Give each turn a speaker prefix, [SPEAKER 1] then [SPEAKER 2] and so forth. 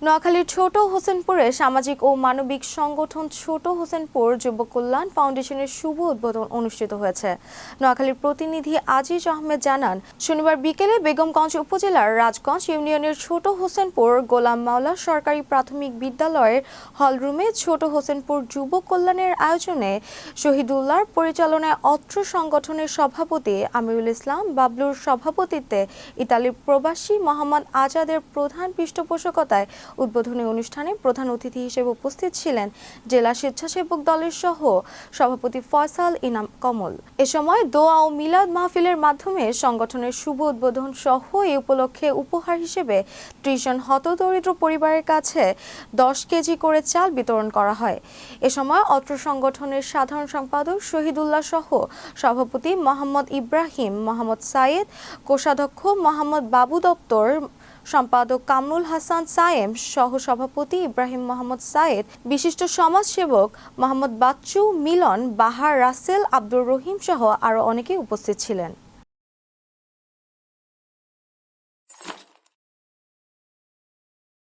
[SPEAKER 1] নোয়াখালীর ছোট হোসেনপুরে সামাজিক ও মানবিক সংগঠন ছোট হোসেনপুর যুব কল্যাণ ফাউন্ডেশনের শুভ উদ্বোধন অনুষ্ঠিত হয়েছে। নোয়াখালীর প্রতিনিধি আজিজ আহমেদ জানান, শনিবার বিকেলে বেগমগঞ্জ উপজেলার রাজগঞ্জ ইউনিয়নের ছোট হোসেনপুর গোলাম মাওলা সরকারি প্রাথমিক বিদ্যালয়ের হলরুমে ছোট হোসেনপুর যুব কল্যাণের আয়োজনে শহীদুল্লাহর পরিচালনায় অত্র সংগঠনের সভাপতি আমিরুল ইসলাম বাবলুর সভাপতিত্বে ইতালির প্রবাসী মোহাম্মদ আজাদের প্রধান পৃষ্ঠপোষকতায় উদ্বোধনী অনুষ্ঠানে প্রধান অতিথি হিসেবে উপস্থিত ছিলেন জেলা স্বেচ্ছাসেবক দলের সহ সভাপতি ফয়সাল ইনাম কমল। এ সময় দোয়া ও মিলাদ মাহফিলের মাধ্যমে সংগঠনের শুভ উদ্বোধন সহ এই উপলক্ষে উপহার হিসেবে ৩০ জন হতদরিদ্র পরিবারের কাছে ১০ কেজি করে চাল বিতরণ করা হয়। এ সময় অত্র সংগঠনের সাধারণ সম্পাদক শহীদুল্লাহ সহ সভাপতি মোহাম্মদ ইব্রাহিম, মোহাম্মদ সাইদ, কোষাধ্যক্ষ মোহাম্মদ বাবু দপ্তর, সম্পাদক কামরুল হাসান সায়েম, সহ সভাপতি ইব্রাহিম মোহাম্মদ সাইদ, বিশিষ্ট সমাজসেবক মোহাম্মদ বাচ্চু মিলন, বাহার রাসেল, আব্দুর রহিম সহ আরও অনেকে উপস্থিত ছিলেন।